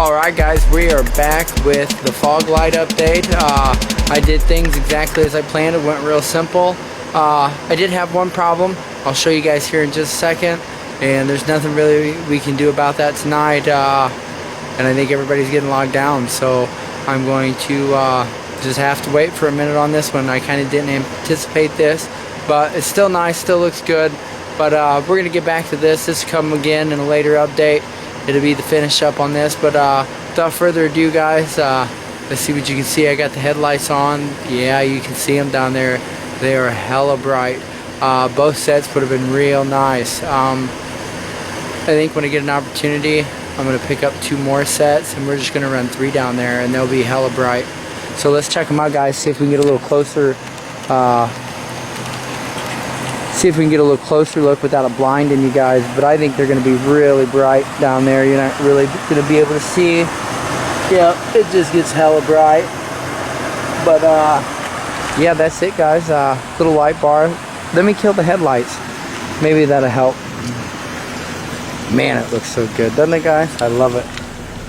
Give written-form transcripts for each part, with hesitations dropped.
Alright guys, we are back with the fog light update. I did things exactly as I planned. It went real simple. I did have one problem. I'll show you guys here in just a second. And there's nothing really we can do about that tonight. And I think everybody's getting logged down. So I'm going to just have to wait for a minute on this one. I kind of didn't anticipate this. But it's still nice, still looks good. But we're going to get back to this. This will come again in a later update. It'll be the finish up on this, but without further ado guys, let's see what you can see. I got the headlights on. Yeah, you can see them down there. They are hella bright. Both sets would have been real nice. I think when I get an opportunity, I'm going to pick up 2 more sets, and we're just going to run 3 down there, and they'll be hella bright. So let's check them out guys, see if we can get a little closer. See if we can get a little closer look without a blinding you guys, but I think they're going to be really bright down there. You're not really going to be able to see. Yeah, it just gets hella bright. But yeah, that's it guys. Little light bar. Let me kill the headlights. Maybe that'll help. Man, it looks so good, doesn't it guys? I love it.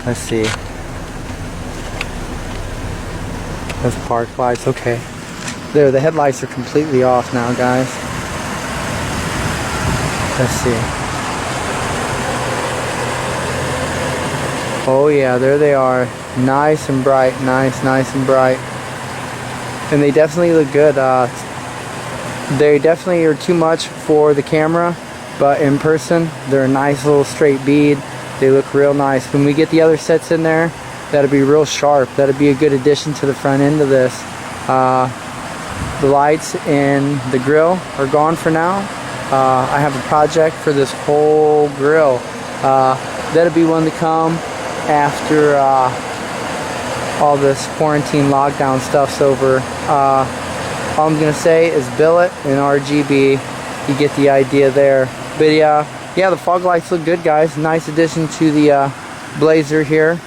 Let's see. Those park lights, okay. There, the headlights are completely off now guys. Let's see. Oh yeah, there they are. Nice and bright. Nice and bright. And they definitely look good. They definitely are too much for the camera, but in person, they're a nice little straight bead. They look real nice. When we get the other sets in there, that'll be real sharp. That'll be a good addition to the front end of this. The lights and the grill are gone for now. I have a project for this whole grill. That'll be one to come after all this quarantine lockdown stuff's over. All I'm gonna say is billet and RGB. You get the idea there. But yeah, the fog lights look good, guys. Nice addition to the Blazer here.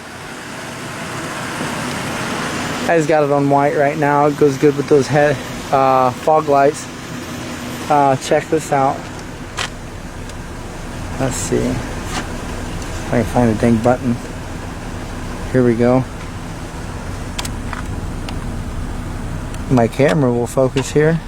I just got it on white right now. It goes good with those fog lights. Check this out. Let's see if I can find a dang button. Here we go. My camera will focus here.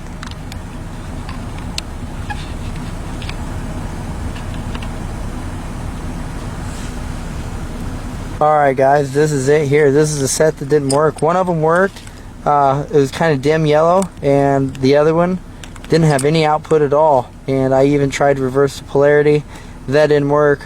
Alright guys, this is it here. This is a set that didn't work. One of them worked. It was kind of dim yellow, and the other one didn't have any output at all. And I even tried to reverse the polarity. That didn't work.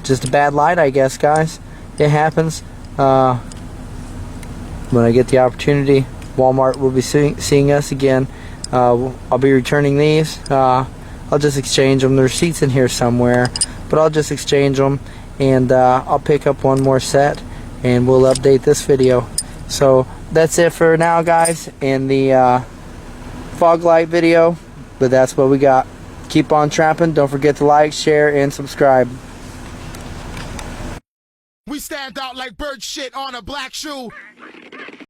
Just a bad light, I guess, guys. It happens. When I get the opportunity, Walmart will be seeing us again. I'll be returning these. I'll just exchange them. The receipt's in here somewhere, but I'll just exchange them, and I'll pick up one more set, and we'll update this video. So that's it for now, guys, in the fog light video. But that's what we got. Keep on trapping. Don't forget to like, share, and subscribe. We stand out like bird shit on a black shoe.